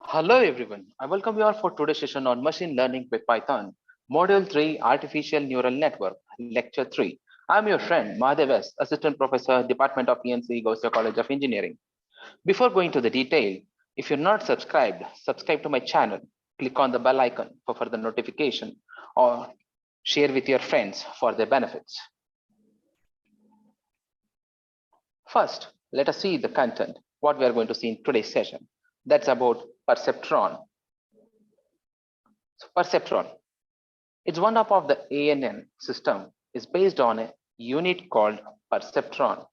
Hello everyone. I welcome you all for today's session on machine learning with Python, Module 3 Artificial Neural Network, Lecture 3. I'm your friend Mahadev S, Assistant Professor, Department of PNC, Gausia College of Engineering. Before going to the detail, if you're not subscribed, subscribe to my channel, click on the bell icon for further notification or share with your friends for their benefits. First, let us see the content, what we are going to see in today's session. That's about Perceptron. So Perceptron, it's one of the ANN system is based on a unit called Perceptron.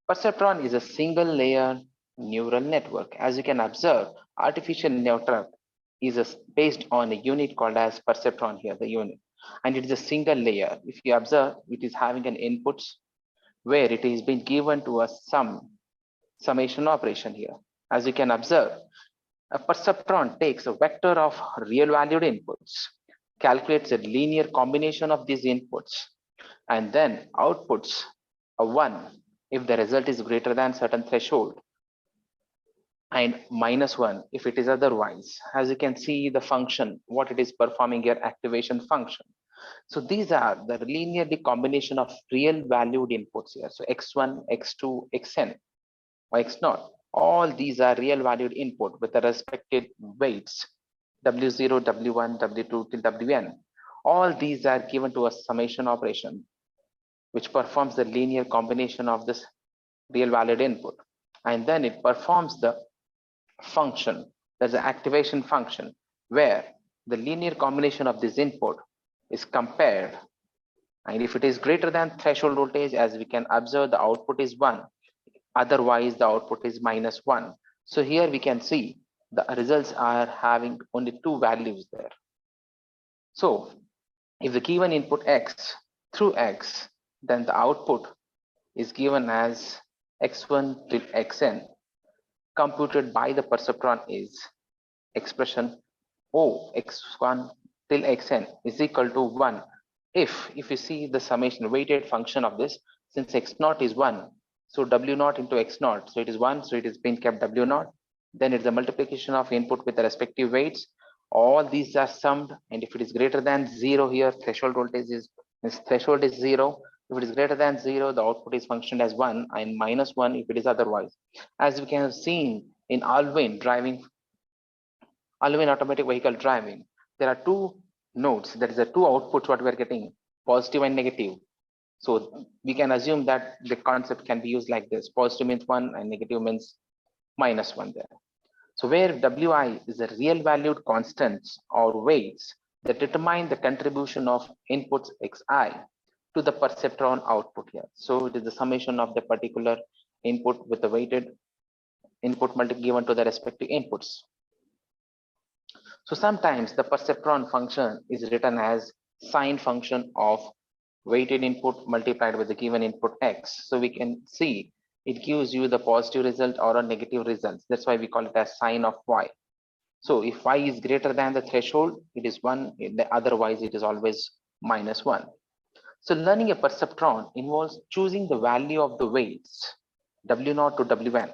Perceptron is a single layer neural network. As you can observe, artificial network is based on a unit called as Perceptron here, the unit. And it is a single layer. If you observe, it is having an inputs where it is being given to a summation operation here. As you can observe, a perceptron takes a vector of real valued inputs, calculates a linear combination of these inputs, and then outputs a 1 if the result is greater than certain threshold, and -1 if it is otherwise. As you can see the function, what it is performing here, activation function. So these are the linearly combination of real valued inputs here. So x1, x2, xn, or x0. All these are real valued input with the respective weights w0, w1, w2 till wn. All these are given to a summation operation which performs the linear combination of this real valued input, and then it performs the function, there's an activation function where the linear combination of this input is compared, and if it is greater than threshold voltage, as we can observe, the output is 1, otherwise the output is -1. So here we can see the results are having only two values there. So if the given input x through x, then the output is given as x1 till xn, computed by the perceptron is expression O x1 till xn is equal to 1 if you see the summation weighted function of this, since x0 is 1, so w0 into x0, so it is 1, so it is being kept w0, then it's the multiplication of input with the respective weights. All these are summed, and if it is greater than 0 here, threshold voltage is, threshold is 0. If it is greater than 0, the output is functioned as 1, and -1 if it is otherwise. As we can have seen in Alvin automatic vehicle driving, there are two nodes, there is the two outputs what we are getting, positive and negative. So we can assume that the concept can be used like this: positive means 1 and negative means -1 there. So where wi is the real valued constants or weights that determine the contribution of inputs xi to the perceptron output here. So it is the summation of the particular input with the weighted input given to the respective inputs. So sometimes the perceptron function is written as sine function of weighted input multiplied with the given input x. So we can see it gives you the positive result or a negative result. That's why we call it as sine of y. So if y is greater than the threshold, it is 1, otherwise it is always -1. So learning a perceptron involves choosing the value of the weights w0 to wn.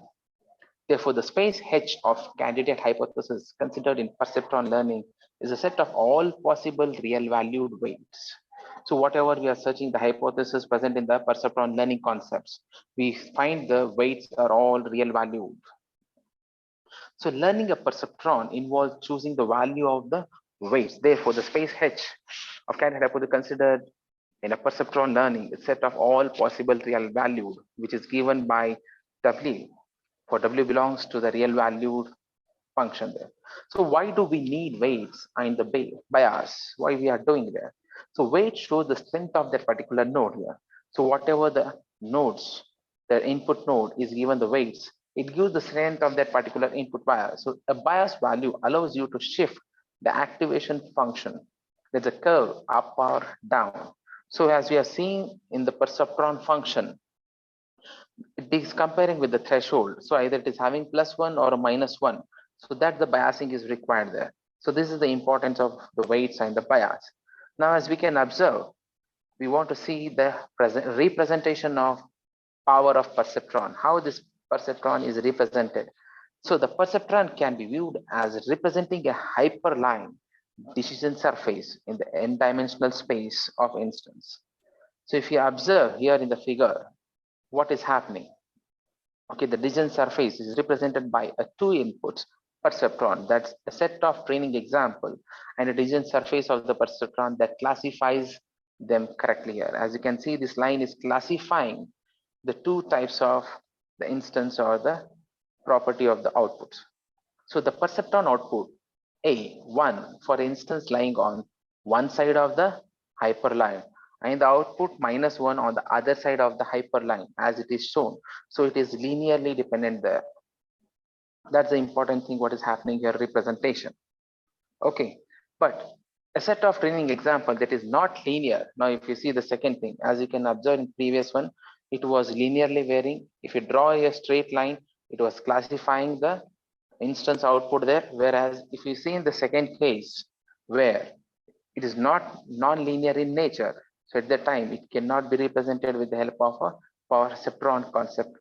Therefore, the space H of candidate hypothesis considered in perceptron learning is a set of all possible real valued weights. So whatever we are searching the hypothesis present in the perceptron learning concepts, we find the weights are all real valued. So learning a perceptron involves choosing the value of the weights. Therefore, the space H of candidate hypothesis considered in a perceptron learning is a set of all possible real valued, which is given by W, for W belongs to the real valued function there. So why do we need weights and the bias? Why we are doing there? So weight shows the strength of that particular node here. So whatever the nodes, the input node is given the weights, it gives the strength of that particular input bias. So a bias value allows you to shift the activation function. There's a curve up or down. So as we are seeing in the perceptron function, it is comparing with the threshold. So either it is having +1 or a -1. So that the biasing is required there. So this is the importance of the weights and the bias. Now, as we can observe, we want to see the representation of power of perceptron, how this perceptron is represented. So the perceptron can be viewed as representing a hyperline decision surface in the n-dimensional space of instance. So if you observe here in the figure, what is happening? Okay, the decision surface is represented by a two inputs perceptron, that's a set of training example, and a decision surface of the perceptron that classifies them correctly here. As you can see, this line is classifying the two types of the instance or the property of the outputs. So the perceptron output A1, for instance, lying on one side of the hyperline, and the output -1 on the other side of the hyperline as it is shown. So it is linearly dependent there. That's the important thing what is happening here, representation. Okay, but a set of training example that is not linear. Now if you see the second thing, as you can observe in previous one, it was linearly varying. If you draw a straight line, it was classifying the instance output there, whereas if you see in the second case where it is not non-linear in nature, so at that time it cannot be represented with the help of a perceptron concept.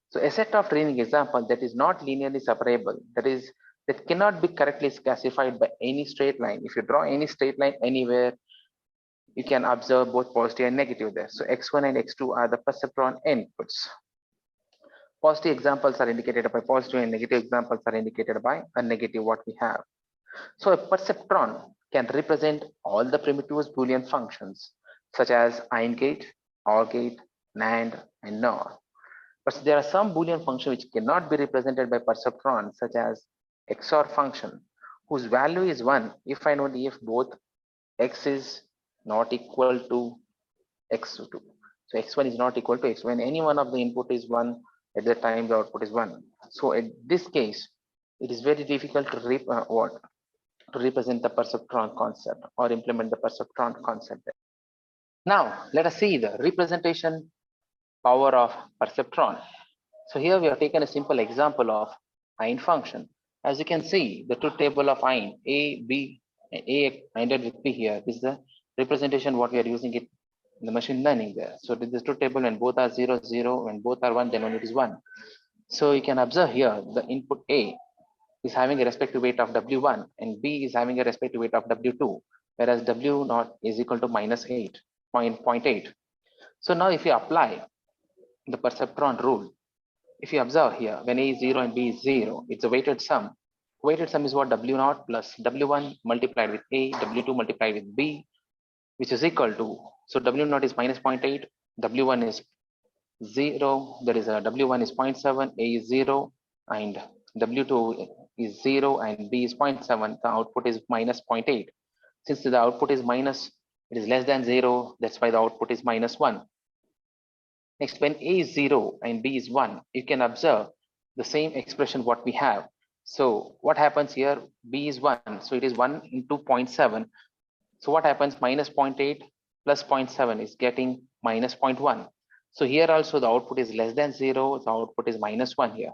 So a set of training example that is not linearly separable, that cannot be correctly classified by any straight line. If you draw any straight line anywhere, you can observe both positive and negative there. So x1 and x2 are the perceptron inputs. Positive examples are indicated by positive and negative examples are indicated by a negative what we have. So a perceptron can represent all the primitive Boolean functions such as AND gate, OR gate, NAND, and NOR. But there are some Boolean functions which cannot be represented by perceptron, such as XOR function, whose value is 1 if and only if both x is not equal to x2. So x1 is not equal to x. When any one of the input is 1, at that time the output is 1. So in this case, it is very difficult to represent the perceptron concept or implement the perceptron concept. Now let us see the representation power of perceptron. So here we have taken a simple example of AND function. As you can see, the truth table of AND, A, B, A ANDed with B here. This is the representation what we are using it in the machine learning there. So this is truth table when both are 0, 0, when both are 1, then only it is 1. So you can observe here the input A is having a respective weight of W1 and B is having a respective weight of W2, whereas W0 is equal to -0.8. So now if you apply the perceptron rule, if you observe here, when A is 0 and B is 0, it's a weighted sum. Weighted sum is what? W0 plus W1 multiplied with A, W2 multiplied with B, which is equal to, so W0 is -0.8, W1 is 0, that is W1 is 0.7, A is 0, and W2 is 0 and B is 0.7, the output is -0.8. Since the output is minus, it is less than 0, that's why the output is -1. Next, when A is 0 and B is 1, you can observe the same expression what we have. So what happens here? B is 1, so it is 1 into 0.7. So what happens? -0.8 plus 0.7 is getting -0.1. So here also the output is less than 0, the output is -1 here.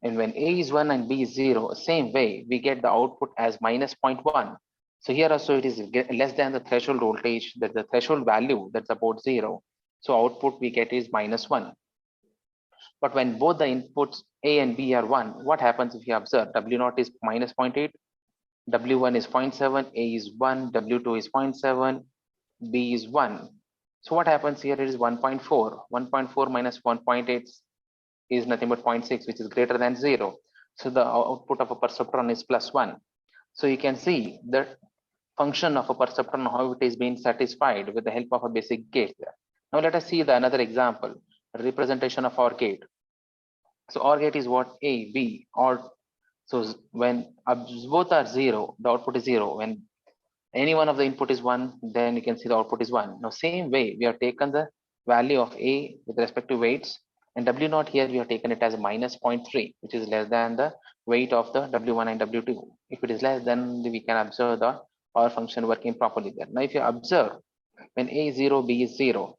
And when A is 1 and B is 0, same way we get the output as -0.1. So here also it is less than the threshold voltage, that the threshold value that's about 0. So output we get is -1. But when both the inputs A and B are 1, what happens if you observe? W0 is -0.8, W1 is 0.7, A is 1, W2 is 0.7, B is 1. So what happens here? It is 1.4. 1.4 minus 1.8 is nothing but 0.6, which is greater than 0. So the output of a perceptron is +1. So you can see the function of a perceptron, how it is being satisfied with the help of a basic gate there. Now let us see the another example, representation of OR gate. So OR gate is what? A, B, OR. So when both are 0, the output is 0. When any one of the input is 1, then you can see the output is 1. Now same way, we have taken the value of A with respect to weights, and W0 here we have taken it as -0.3, which is less than the weight of the W1 and W2. If it is less, then we can observe the OR function working properly there. Now if you observe, when A is 0, B is 0,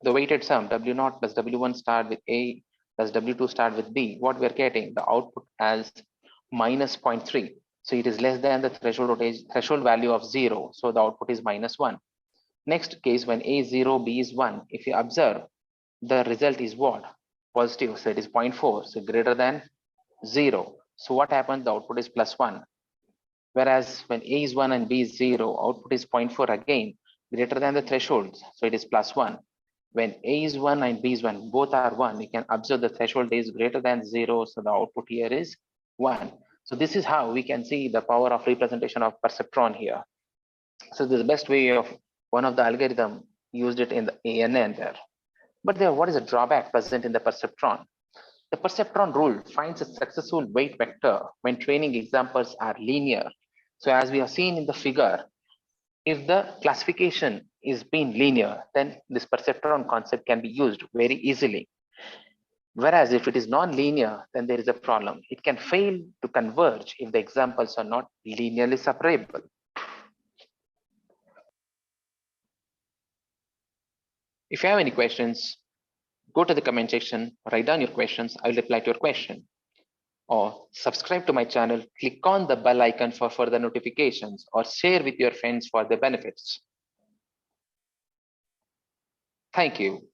the weighted sum W0 plus W1 start with A plus W2 start with B, what we are getting? The output as -0.3. So it is less than the threshold value of 0. So the output is -1. Next case, when A is 0, B is 1, if you observe, the result is what? Positive. So it is 0.4. So greater than 0. So what happens? The output is +1. Whereas when A is 1 and B is 0, output is 0.4 again, greater than the threshold. So it is +1. When A is 1 and B is 1, both are 1, you can observe the threshold is greater than 0. So the output here is 1. So this is how we can see the power of representation of perceptron here. So this is the best way of one of the algorithm used it in the ANN there. But there, what is the drawback present in the perceptron? The perceptron rule finds a successful weight vector when training examples are linear. So as we have seen in the figure, if the classification is being linear, then this perceptron concept can be used very easily. Whereas if it is non-linear, then there is a problem. It can fail to converge if the examples are not linearly separable. If you have any questions, go to the comment section, write down your questions, I will reply to your question. Or subscribe to my channel, click on the bell icon for further notifications, or share with your friends for the benefits. Thank you.